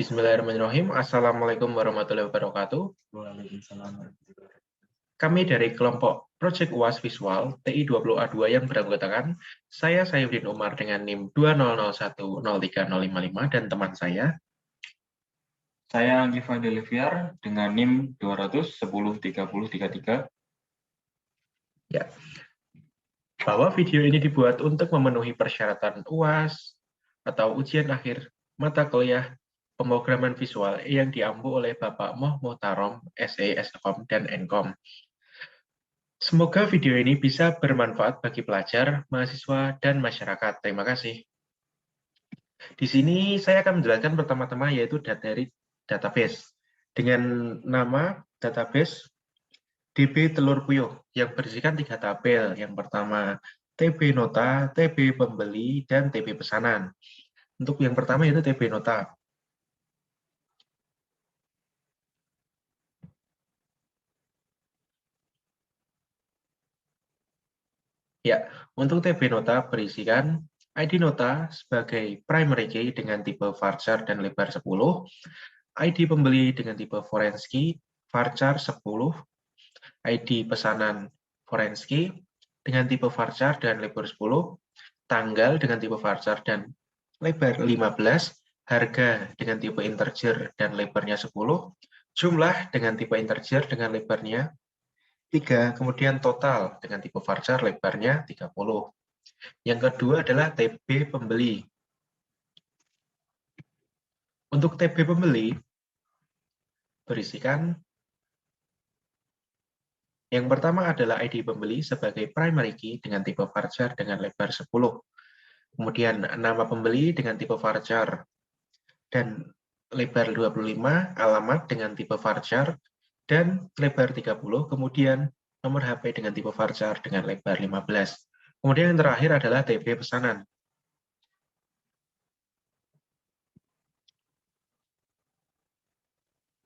Bismillahirrahmanirrahim. Assalamualaikum warahmatullahi wabarakatuh. Waalaikumsalam. Kami dari kelompok Project UAS Visual TI20A2 yang beranggotakan saya Sayudin Umar dengan NIM 200103055 dan teman saya. Saya Anggi Fadeliviar dengan NIM 2103033. Ya. Bahwa video ini dibuat untuk memenuhi persyaratan UAS atau ujian akhir mata kuliah pemrograman visual yang diampu oleh Bapak Moh Muhtarom, SE, Eskom, dan Enkom. Semoga video ini bisa bermanfaat bagi pelajar, mahasiswa, dan masyarakat. Terima kasih. Di sini saya akan menjelaskan pertama-tama yaitu dari database. Dengan nama database DB Telur Puyuh yang berisikan 3 tabel. Yang pertama TB Nota, TB Pembeli, dan TB Pesanan. Untuk yang pertama yaitu TB Nota. Ya, untuk TB Nota berisikan ID Nota sebagai primary key dengan tipe varchar dan lebar 10, ID pembeli dengan tipe Forensky, varchar 10, ID pesanan Forensky dengan tipe varchar dan lebar 10, tanggal dengan tipe varchar dan lebar 15, harga dengan tipe integer dan lebarnya 10, jumlah dengan tipe integer dengan lebarnya 3, kemudian total dengan tipe varchar lebarnya 30. Yang kedua adalah TB pembeli. Untuk TB pembeli berisikan yang pertama adalah ID pembeli sebagai primary key dengan tipe varchar dengan lebar 10. Kemudian nama pembeli dengan tipe varchar dan lebar 25, alamat dengan tipe varchar dan lebar 30, kemudian nomor HP dengan tipe varchar dengan lebar 15. Kemudian yang terakhir adalah TB pesanan.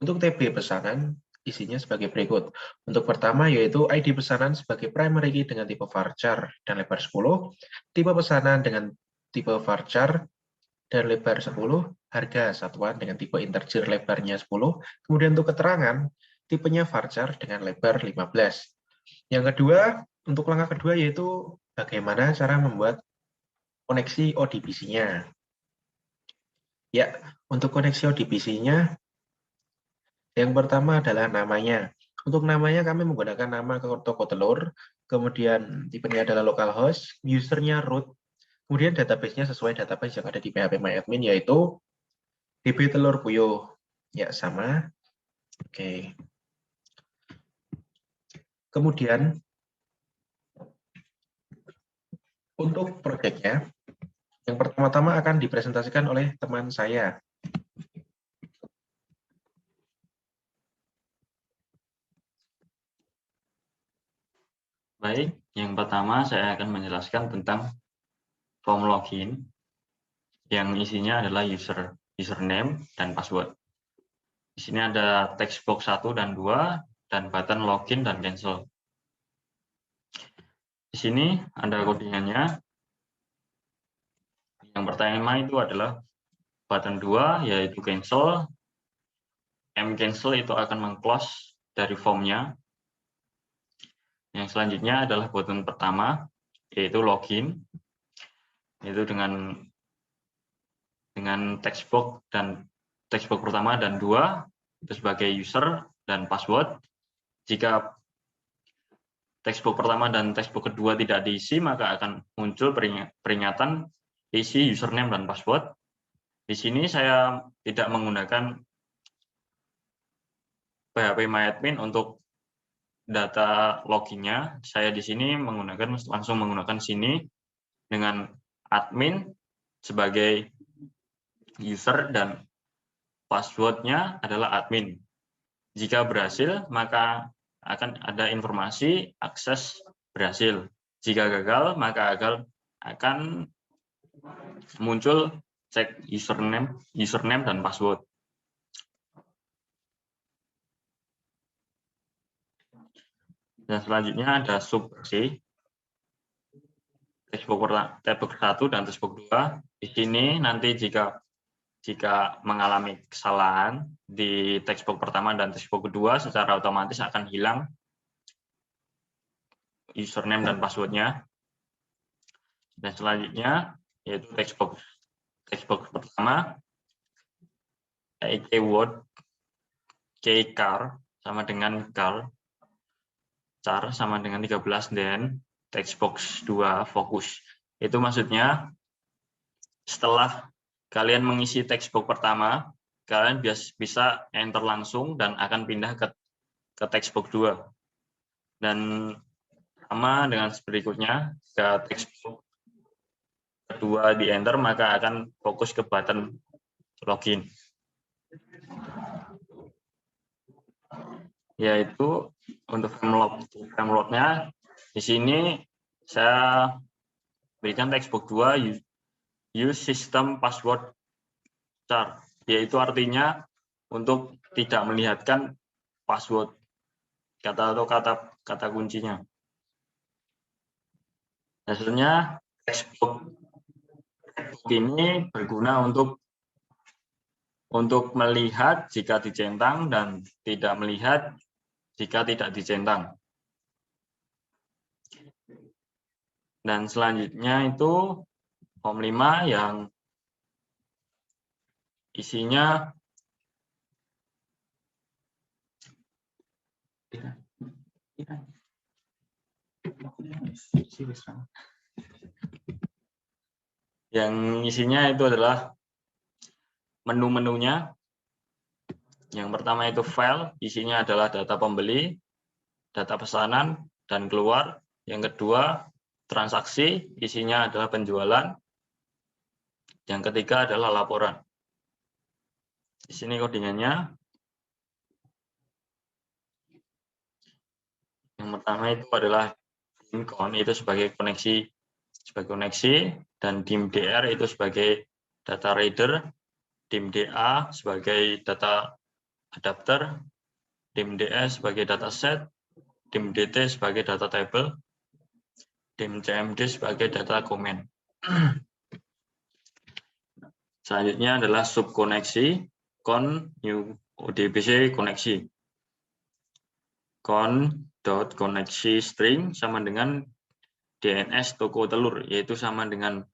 Untuk TB pesanan, isinya sebagai berikut. Untuk pertama yaitu ID pesanan sebagai primary key dengan tipe varchar dan lebar 10, tipe pesanan dengan tipe varchar dan lebar 10, harga satuan dengan tipe integer lebarnya 10, kemudian untuk keterangan, tipenya varchar dengan lebar 15. Yang kedua, untuk langkah kedua yaitu bagaimana cara membuat koneksi ODBC-nya. Ya, untuk koneksi ODBC-nya, yang pertama adalah namanya. Untuk namanya kami menggunakan nama ke toko telur, kemudian tipenya adalah localhost, usernya root, kemudian database-nya sesuai database yang ada di phpMyAdmin yaitu DB Telur Puyuh. Ya, sama. Oke. Kemudian untuk proyeknya, yang pertama-tama akan dipresentasikan oleh teman saya. Baik, yang pertama saya akan menjelaskan tentang form login yang isinya adalah username dan password. Di sini ada text box 1 dan 2 dan button login dan cancel. Di sini ada codingannya. Yang pertama itu adalah button 2 yaitu cancel. Cancel itu akan meng-close dari formnya. Yang selanjutnya adalah button pertama, yaitu login, yaitu dengan textbox pertama dan 2 itu sebagai user dan password. Jika textbox pertama dan textbox kedua tidak diisi, maka akan muncul peringatan isi username dan password. Di sini saya tidak menggunakan phpMyAdmin untuk data loginnya. Saya di sini langsung menggunakan sini dengan admin sebagai user dan passwordnya adalah admin. Jika berhasil, maka akan ada informasi akses berhasil. Jika gagal, maka akan muncul cek username dan password. Dan selanjutnya ada subversi. Textbook 1 dan textbook 2. Di sini nanti jika jika mengalami kesalahan di textbook pertama dan textbook kedua, secara otomatis akan hilang username dan password-nya. Dan selanjutnya yaitu textbook pertama, keyword kcar sama dengan char sama dengan 13, dan textbox 2 fokus. Itu maksudnya setelah kalian mengisi textbook pertama, kalian bisa enter langsung dan akan pindah ke textbook 2. Dan sama dengan berikutnya, ke textbook kedua di enter, maka akan fokus ke button login. Yaitu untuk frameload-nya di sini saya berikan textbook 2 use system password char, yaitu artinya untuk tidak melihatkan password kata kuncinya. Hasilnya textbook ini berguna untuk melihat jika dicentang dan tidak melihat jika tidak dicentang. Dan selanjutnya itu form 5 yang isinya itu adalah menu-menunya. Yang pertama itu file, isinya adalah data pembeli, data pesanan, dan keluar. Yang kedua, transaksi, isinya adalah penjualan. Yang ketiga adalah laporan. Di sini codingannya. Yang pertama itu adalah dimcon, itu sebagai koneksi, dan dimdr itu sebagai data reader, dimda sebagai data adapter, dimds sebagai dataset, dimdt sebagai data table, dimcmd sebagai data comment. Selanjutnya adalah subkoneksi, con new odbc koneksi. Con.koneksi string sama dengan DNS toko telur, yaitu sama dengan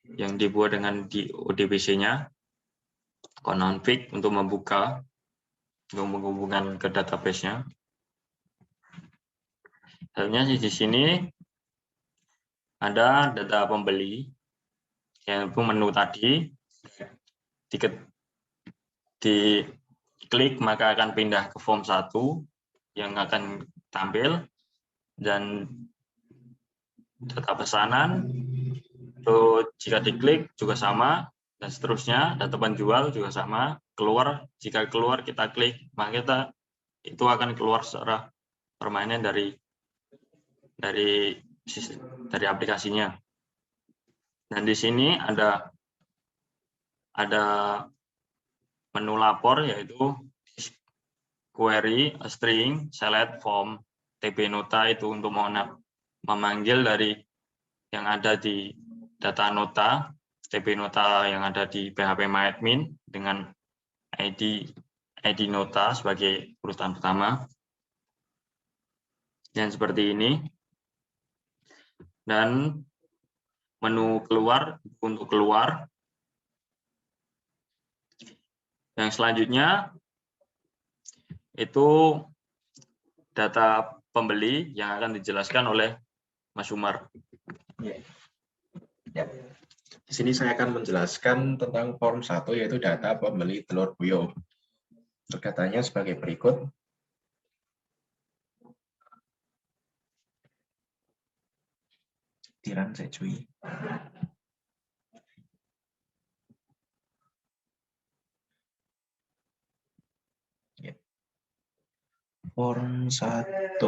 yang dibuat dengan di ODBC-nya. Config untuk membuka, untuk menghubungkan ke database-nya. Selanjutnya di sini ada data pembeli, yaitu menu tadi. Diklik maka akan pindah ke form 1 yang akan tampil, dan data pesanan itu jika diklik juga sama, dan seterusnya. Data penjual juga sama. Keluar, jika keluar kita klik, maka itu akan keluar secara permanen dari aplikasinya. Dan di sini ada menu lapor, yaitu query a string select from tb nota, itu untuk memanggil dari yang ada di data nota, tb nota yang ada di phpMyAdmin dengan ID nota sebagai urutan pertama. Dan seperti ini. Dan menu keluar untuk keluar. Yang selanjutnya itu data pembeli yang akan dijelaskan oleh Mas Umar. Ya. Di sini saya akan menjelaskan tentang form 1, yaitu data pembeli telur puyuh. Datanya sebagai berikut. Tiran saya cuy. Ya. Form 1.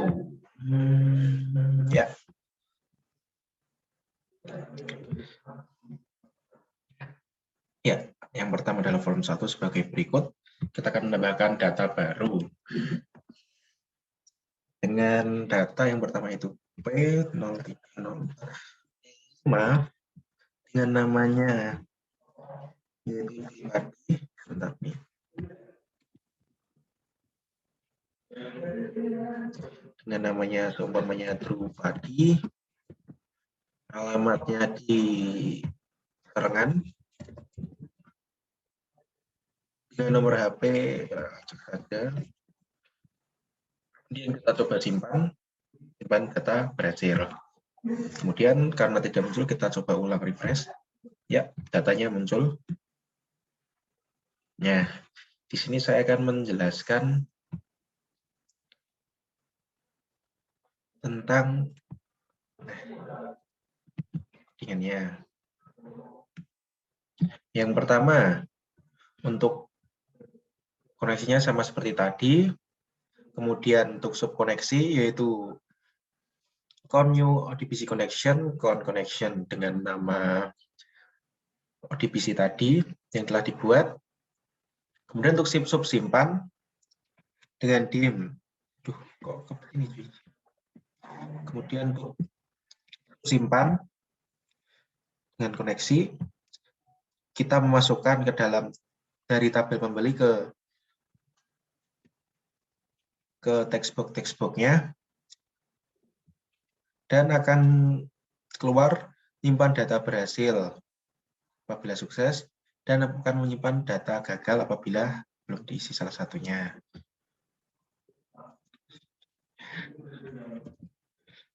Ya. Ya, yang pertama adalah form 1 sebagai berikut. Kita akan menambahkan data baru. Dengan data yang pertama itu P030. Dengan namanya Sebentar nih. Dengan namanya seumpamanya Drupadi, alamatnya di Serengan, dengan nomor HP cek saja. Kemudian kita coba simpan data berhasil. Kemudian karena tidak muncul, kita coba ulang refresh. Ya, datanya muncul. Nah, di sini saya akan menjelaskan tentang codingannya. Yang pertama, untuk koneksinya sama seperti tadi. Kemudian untuk subkoneksi yaitu new ODBC connection, connection dengan nama ODBC tadi yang telah dibuat. Kemudian untuk sub simpan dengan dim. Duh, kok ini? Kemudian untuk simpan dengan koneksi, kita memasukkan ke dalam dari tabel pembeli ke textbook-nya dan akan keluar menyimpan data berhasil apabila sukses dan akan menyimpan data gagal apabila belum diisi salah satunya.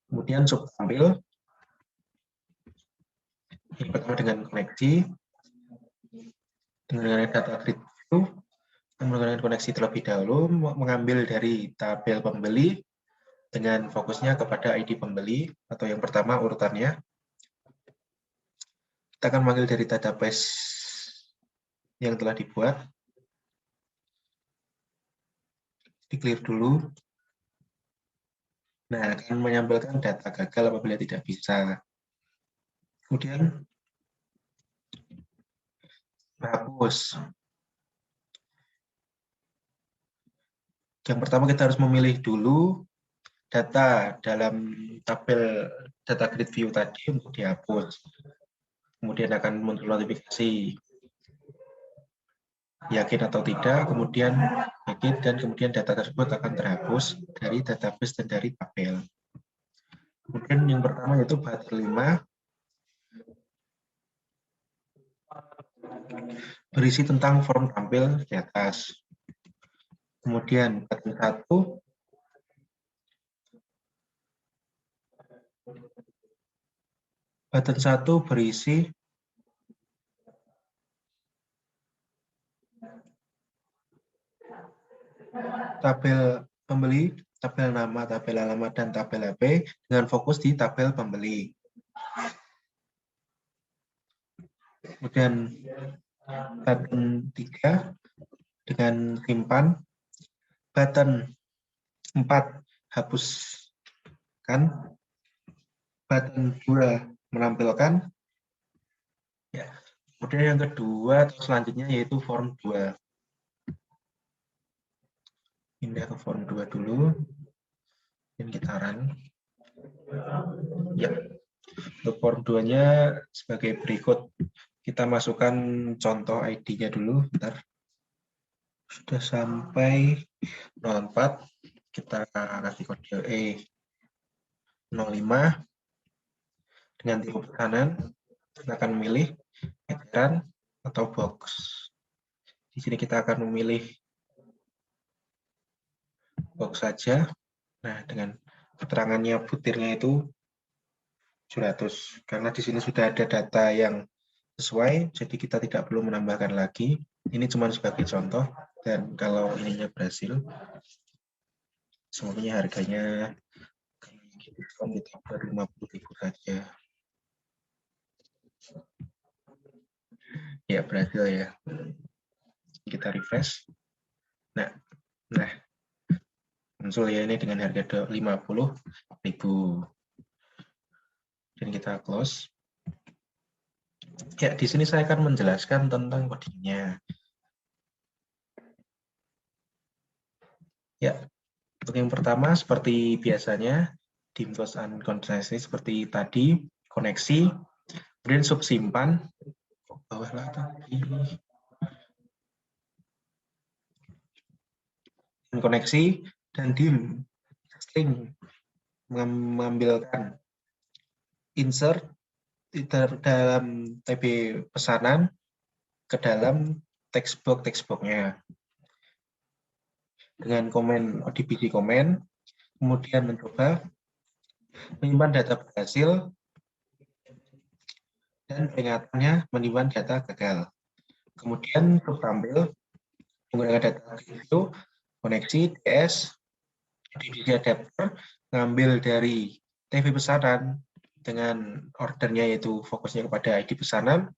Kemudian sub tampil yang pertama dengan koneksi dengan data grid view, menggunakan koneksi terlebih dahulu, mengambil dari tabel pembeli dengan fokusnya kepada ID pembeli atau yang pertama urutannya. Kita akan memanggil dari database yang telah dibuat. Di clear dulu. Nah, akan menyampaikan data gagal apabila tidak bisa. Kemudian hapus. Yang pertama kita harus memilih dulu data dalam tabel data grid view tadi untuk dihapus. Kemudian akan muncul notifikasi yakin atau tidak, kemudian yakin, dan kemudian data tersebut akan terhapus dari database dan dari tabel. Kemudian yang pertama yaitu button 5, berisi tentang form tampil di atas. Kemudian button 1, berisi tabel pembeli, tabel nama, tabel alamat, dan tabel HP dengan fokus di tabel pembeli. Kemudian button 3 dengan simpan, button 4 hapuskan, button 2 menampilkan. Ya. Kemudian yang kedua atau selanjutnya yaitu form 2. Pindah ke form 2 dulu. Dan kita run. Ya. Untuk form 2-nya sebagai berikut. Kita masukkan contoh ID-nya dulu. Bentar. Sudah sampai 04. Kita kasih kode E05. Dengan tipe pesanan, kita akan memilih etiquette atau box. Di sini kita akan memilih box saja. Nah, dengan keterangannya butirnya itu 700. Karena di sini sudah ada data yang sesuai, jadi kita tidak perlu menambahkan lagi. Ini cuma sebagai contoh, dan kalau ininya berhasil, semuanya harganya kita ber 50.000 saja. Ya, berhasil ya. Kita refresh. Nah, muncul ya ini dengan harga 50.000. Dan kita close. Ya, di sini saya akan menjelaskan tentang codingnya. Ya, untuk yang pertama seperti biasanya dim close and contrast seperti tadi, koneksi, kemudian subsimpan. bawah lah tadi. Koneksi dan dim string mengambilkan insert dalam TB pesanan ke dalam textbox-nya dengan komen ODBC komen, kemudian mencoba menyimpan data berhasil dan peringatannya menyimpan data gagal. Kemudian tampil menggunakan data video, koneksi, DS, ODBC adapter, ngambil dari TV pesanan dengan ordernya yaitu fokusnya kepada ID pesanan.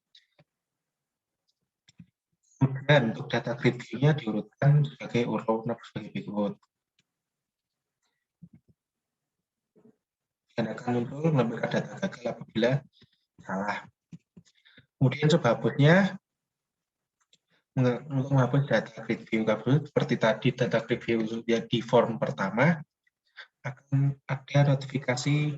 Kemudian untuk data grid view-nya diurutkan sebagai urut sebagai berikut. Dan akan muncul menampilkan data gagal apabila salah. Kemudian coba hapusnya untuk menghapus data grid view seperti tadi data grid view di form pertama akan ada notifikasi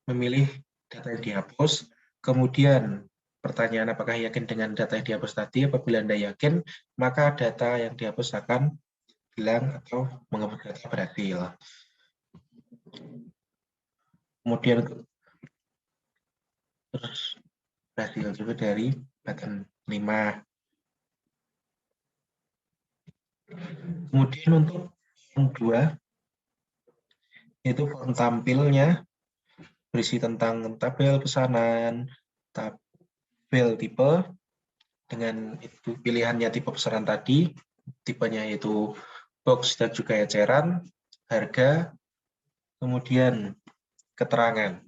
memilih data yang dihapus, kemudian pertanyaan apakah yakin dengan data yang dihapus tadi. Apabila Anda yakin, maka data yang dihapus akan hilang atau menghapus data berhasil. Kemudian terus berhasil juga dari button 5. Kemudian untuk yang 2, yaitu form tampilnya berisi tentang tabel pesanan, tabel tipe, dengan itu pilihannya tipe pesanan tadi, tipenya yaitu box dan juga eceran, harga, kemudian keterangan,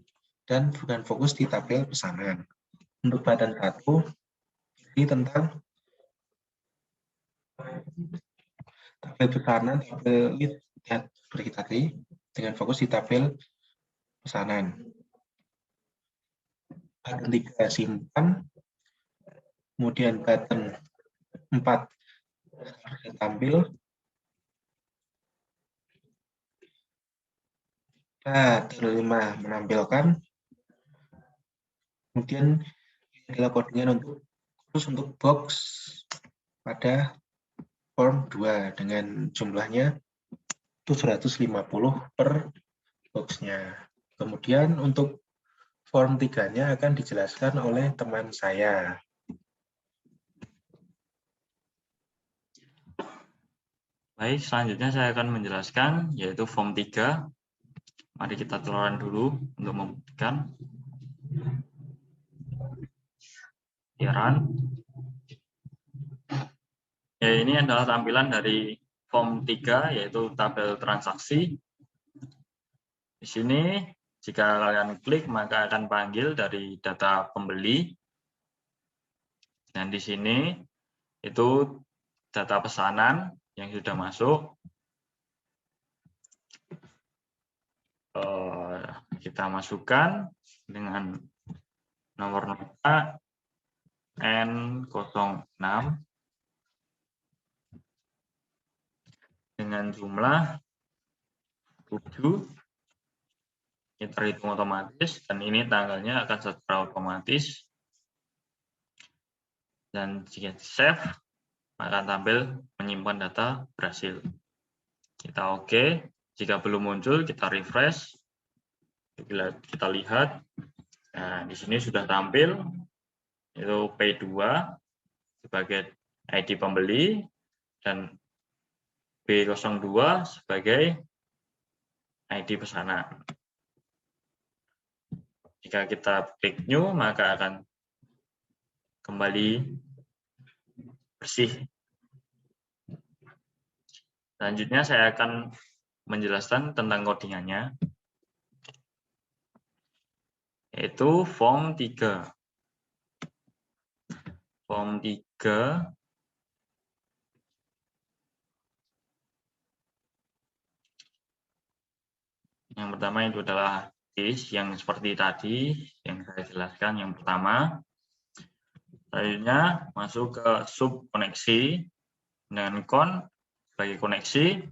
dan bukan fokus di tabel pesanan. Untuk button 1, ini tentang tabel pesanan, tabel lead, dan seperti tadi, dengan fokus di tabel pesanan. Button 3 simpan, kemudian button 4 tampil, button 5 menampilkan, kemudian adalah kodenya khusus untuk box pada form 2 dengan jumlahnya 750 per boxnya. Kemudian untuk form 3-nya akan dijelaskan oleh teman saya. Baik, selanjutnya saya akan menjelaskan yaitu form 3. Mari kita teluran dulu untuk membuktikan. Run. Ya, ini adalah tampilan dari form 3 yaitu tabel transaksi. Di sini jika kalian klik maka akan panggil dari data pembeli. Dan di sini itu data pesanan yang sudah masuk. Kita masukkan dengan nomor nota N06 dengan jumlah 7. Kita hitung otomatis dan ini tanggalnya akan secara otomatis. Dan jika save maka tampil menyimpan data berhasil. Kita oke. Jika belum muncul kita refresh. Kita lihat. Nah, di sini sudah tampil itu P2 sebagai ID pembeli dan B02 sebagai ID pesanan. Jika kita klik new maka akan kembali bersih. Selanjutnya saya akan menjelaskan tentang codingannya, yaitu form 3. Form 3 yang pertama itu adalah case yang seperti tadi yang saya jelaskan yang pertama. Selanjutnya masuk ke sub koneksi dengan con sebagai koneksi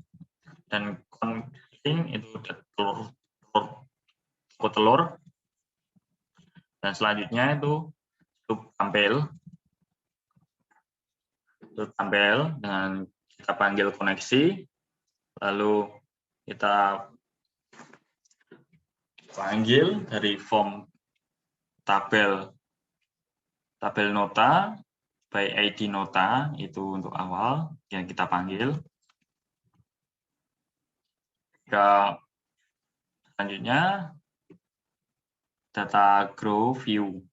dan connecting itu telur. Dan selanjutnya itu sub tampil Itu tampil dengan kita panggil koneksi, lalu kita panggil dari form tabel nota by ID nota, itu untuk awal yang kita panggil. Selanjutnya data grow view.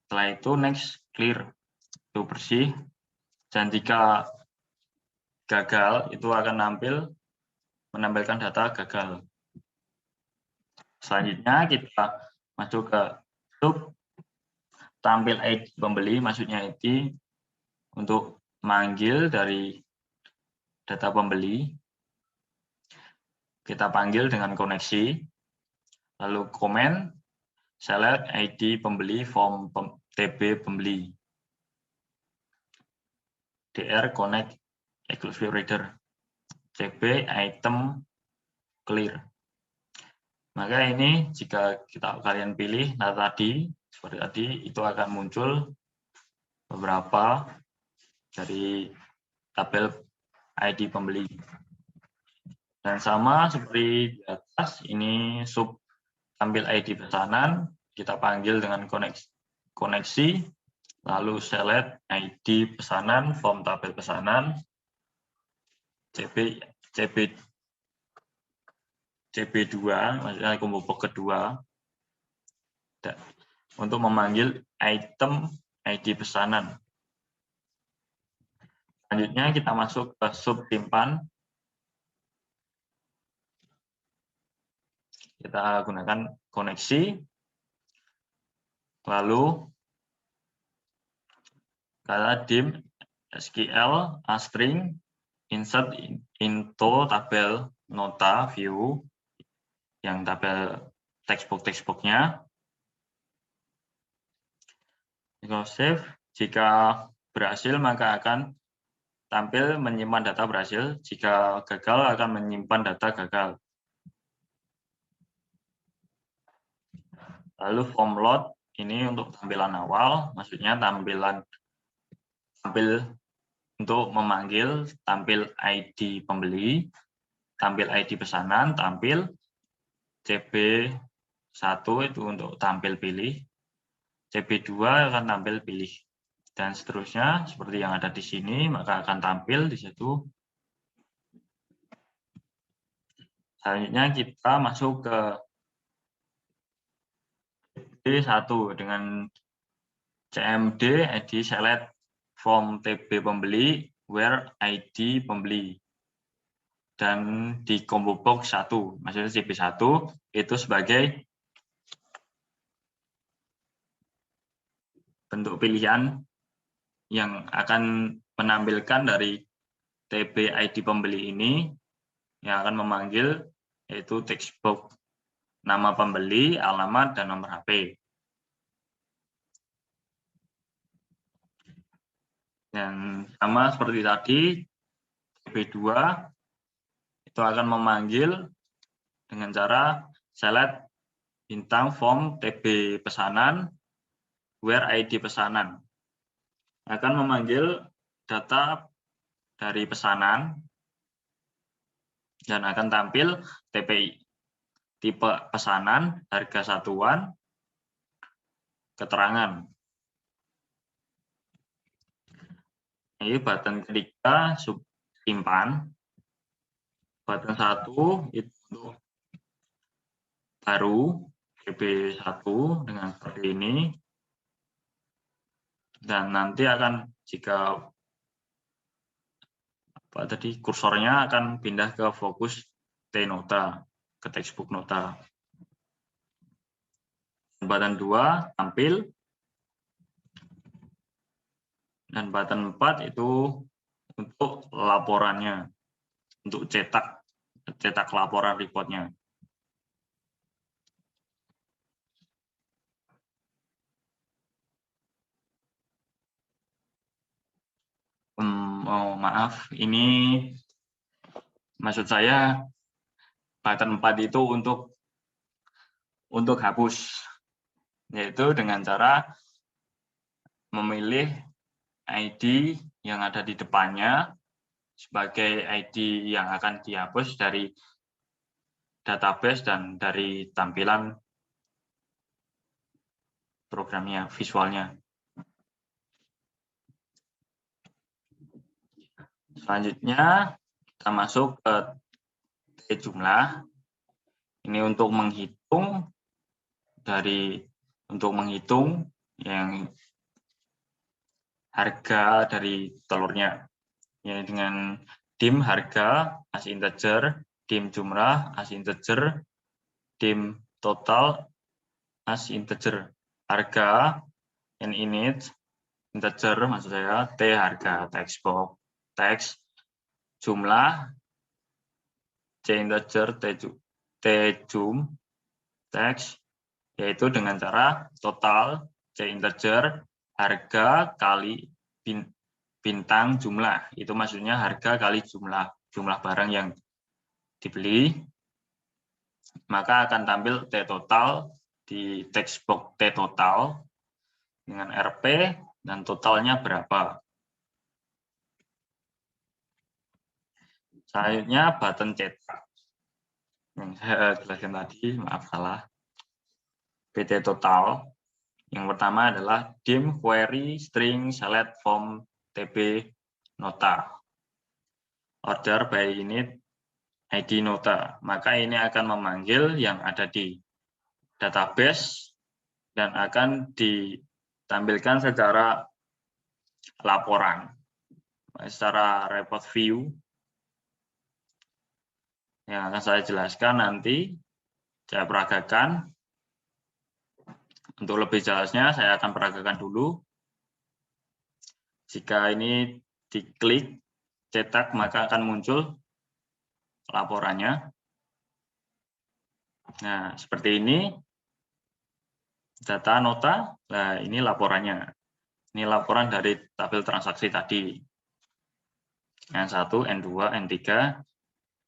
Setelah itu next clear, itu bersih, dan jika gagal itu akan menampilkan data gagal. Selanjutnya kita masuk ke sub tampil ID pembeli, maksudnya ID untuk manggil dari data pembeli. Kita panggil dengan koneksi, lalu komen select ID pembeli form TB pembeli. DR connect exclusive reader. CB item clear. Maka ini jika kalian pilih data tadi seperti tadi, itu akan muncul beberapa dari tabel ID pembeli. Dan sama seperti di atas, ini sub tampil ID pesanan, kita panggil dengan koneksi, lalu select ID pesanan, form tabel pesanan, CB2, maksudnya kelompok kedua, untuk memanggil item ID pesanan. Selanjutnya kita masuk ke sub simpan. Kita gunakan koneksi, lalu kata dim SQL string insert into tabel nota view, yang tabel textbook-nya. Save. Jika berhasil maka akan tampil menyimpan data berhasil, jika gagal akan menyimpan data gagal. Lalu form load ini untuk tampilan awal, maksudnya tampil untuk memanggil, tampil ID pembeli, tampil ID pesanan, tampil CB1 itu untuk tampil pilih, CB2 akan tampil pilih, dan seterusnya seperti yang ada di sini, maka akan tampil di situ. Selanjutnya kita masuk ke TB1 dengan CMD ID select from TB pembeli where ID pembeli, dan di combo box 1, maksudnya CB1 itu sebagai bentuk pilihan yang akan menampilkan dari TB ID pembeli ini, yang akan memanggil yaitu textbook, nama pembeli, alamat, dan nomor HP. Dan sama seperti tadi, TB2 itu akan memanggil dengan cara select bintang form TB pesanan, where ID pesanan. Akan memanggil data dari pesanan, dan akan tampil TPI, tipe pesanan, harga satuan, keterangan. Ini button ketiga simpan. Button 1 itu untuk baru TB1 dengan seperti ini. Dan nanti akan jika kursornya akan pindah ke fokus T-nota, ke textbook nota. Button 2 tampil. Dan button 4 itu untuk laporannya, untuk cetak laporan reportnya. Maaf, ini maksud saya button 4 itu untuk hapus, yaitu dengan cara memilih ID yang ada di depannya sebagai ID yang akan dihapus dari database dan dari tampilan programnya, visualnya. Selanjutnya kita masuk ke T jumlah. Ini untuk menghitung yang harga dari telurnya. Ya, dengan dim harga as integer, dim jumlah as integer, dim total as integer. Harga and init integer maksud saya, T harga text box, teks, jumlah C integer, T jum, teks, yaitu dengan cara total C integer, harga kali bintang jumlah. Itu maksudnya harga kali jumlah barang yang dibeli. Maka akan tampil T total di text box T total dengan RP dan totalnya berapa. Selanjutnya button cetak. Yang saya jelaskan tadi, maaf salah. PT total. Yang pertama adalah dim query string select from TB nota. Order by unit ID nota. Maka ini akan memanggil yang ada di database dan akan ditampilkan secara laporan. Secara report view yang akan saya jelaskan nanti, saya peragakan. Untuk lebih jelasnya, saya akan peragakan dulu. Jika ini diklik cetak, maka akan muncul laporannya. Nah, seperti ini. Data nota, nah ini laporannya. Ini laporan dari tabel transaksi tadi. N1, N2, N3,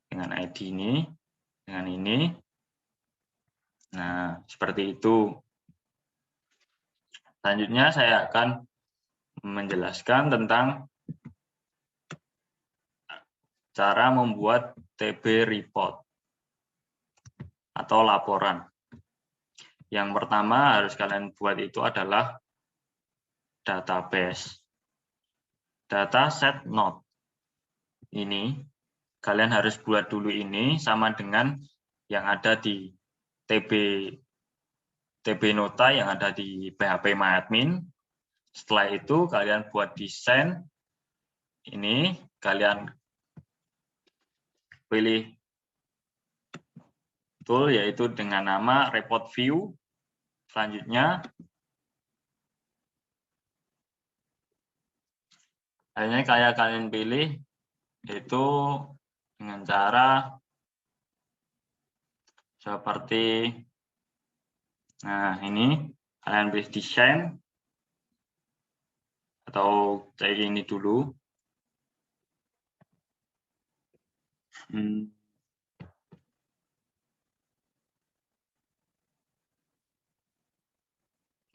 dengan ID ini, dengan ini. Nah, seperti itu. Selanjutnya saya akan menjelaskan tentang cara membuat TB report atau laporan. Yang pertama harus kalian buat itu adalah database. Data set node. Ini kalian harus buat dulu ini sama dengan yang ada di TB nota yang ada di PHP MyAdmin. Setelah itu kalian buat desain. Ini kalian pilih tool yaitu dengan nama report view. Selanjutnya hanya kayak kalian pilih itu dengan cara seperti ini kalian pilih desain atau kayak ini dulu.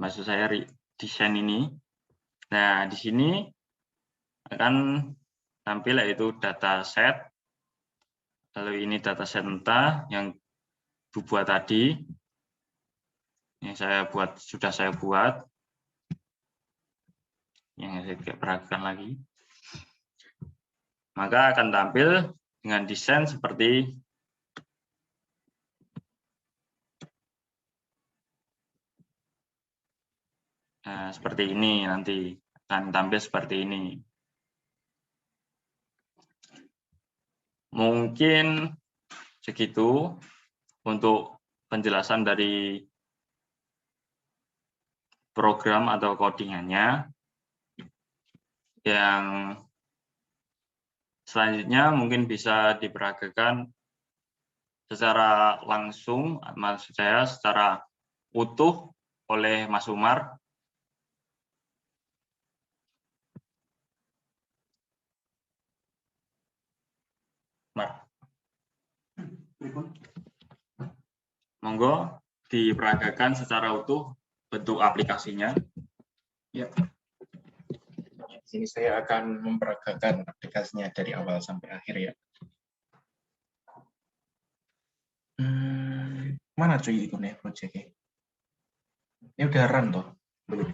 Maksud saya desain ini. Nah, di sini akan tampil yaitu dataset. Lalu ini dataset entah yang dibuat tadi. Yang sudah saya buat. Yang saya perhatikan lagi. Maka akan tampil dengan desain seperti seperti ini nanti akan tampil seperti ini. Mungkin segitu untuk penjelasan dari program atau codingannya. Yang selanjutnya mungkin bisa diperagakan secara langsung, maksud saya secara utuh oleh Mas Umar. Monggo diperagakan secara utuh bentuk aplikasinya. Ya. Ini saya akan memperagakan aplikasinya dari awal sampai akhir ya. Mana cuy ikonnya project-nya? Ini udah run toh? Belum.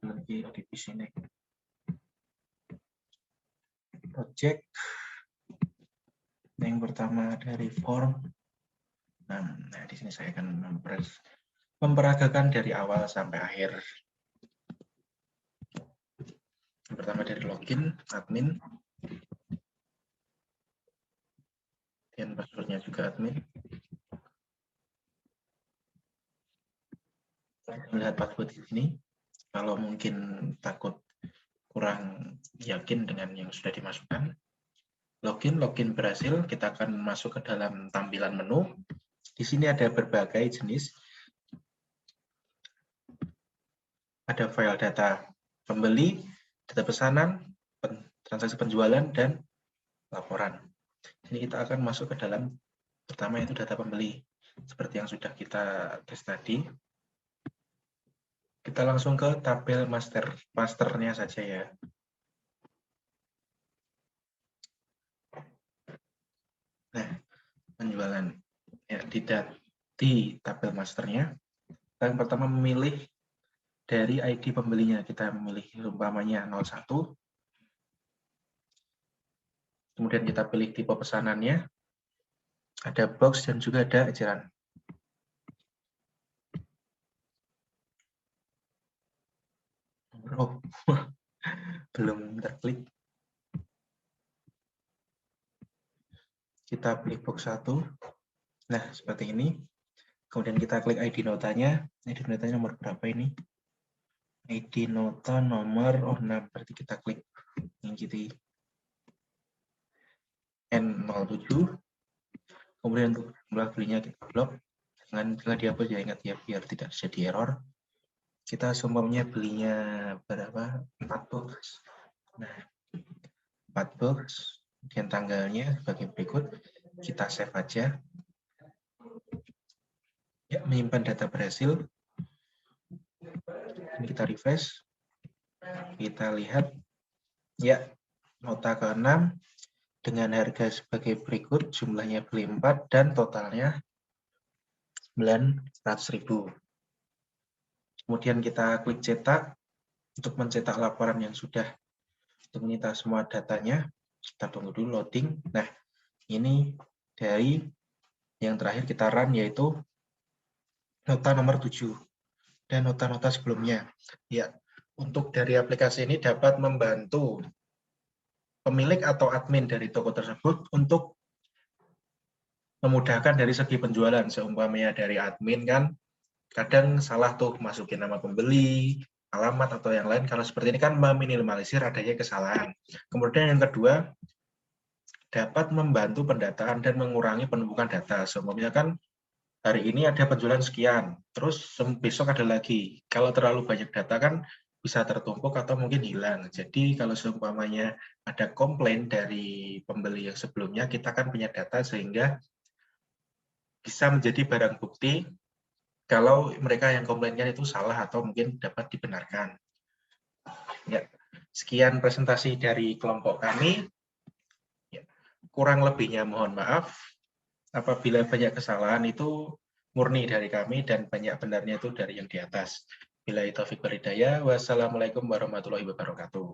Lagi di sini. Project. Yang pertama dari form. Nah, di sini saya akan memperagakan dari awal sampai akhir. Yang pertama dari login, admin. Dan passwordnya juga admin. Saya melihat password di sini. Kalau mungkin takut kurang yakin dengan yang sudah dimasukkan, login berhasil, kita akan masuk ke dalam tampilan menu. Di sini ada berbagai jenis. Ada file data pembeli, data pesanan, transaksi penjualan, dan laporan. Ini kita akan masuk ke dalam, pertama itu data pembeli. Seperti yang sudah kita tes tadi. Kita langsung ke tabel masternya saja ya. Nah, penjualan ya, di tabel masternya. Yang pertama memilih dari ID pembelinya. Kita memilih umpamanya 01. Kemudian kita pilih tipe pesanannya. Ada box dan juga ada eceran. Oh, belum terklik. Kita pilih box 1. Nah, seperti ini. Kemudian kita klik ID notanya. ID notanya nomor berapa ini? ID nota nomor 6. Berarti kita klik yang gitu. N07. Kemudian untuk jumlah belinya kita blok. Jangan dihapus ya, ingat ya, biar tidak terjadi error. Kita seumpamanya belinya berapa? 4 box. Nah, 4 box. Kemudian tanggalnya sebagai berikut. Kita save aja. Ya, menyimpan data berhasil. Ini kita refresh. Kita lihat. Ya, nota ke-6 dengan harga sebagai berikut. Jumlahnya beli 4 dan totalnya 900.000. Kemudian kita klik cetak untuk mencetak laporan yang sudah untuk menyita semua datanya. Kita tunggu dulu loading. Nah, ini dari yang terakhir kita run yaitu nota nomor 7 dan nota-nota sebelumnya. Ya, untuk dari aplikasi ini dapat membantu pemilik atau admin dari toko tersebut untuk memudahkan dari segi penjualan. Seumpamanya dari admin kan kadang salah tuh masukin nama pembeli, alamat atau yang lain. Kalau seperti ini kan meminimalisir adanya kesalahan. Kemudian yang kedua, dapat membantu pendataan dan mengurangi penumpukan data. Seumpamanya kan hari ini ada penjualan sekian, terus besok ada lagi. Kalau terlalu banyak data kan bisa tertumpuk atau mungkin hilang. Jadi kalau seumpamanya ada komplain dari pembeli yang sebelumnya, kita kan punya data sehingga bisa menjadi barang bukti kalau mereka yang komplainkan itu salah atau mungkin dapat dibenarkan. Ya, sekian presentasi dari kelompok kami. Ya, kurang lebihnya mohon maaf. Apabila banyak kesalahan itu murni dari kami dan banyak benarnya itu dari yang di atas. Billahi taufiq wal hidayah. Wassalamualaikum warahmatullahi wabarakatuh.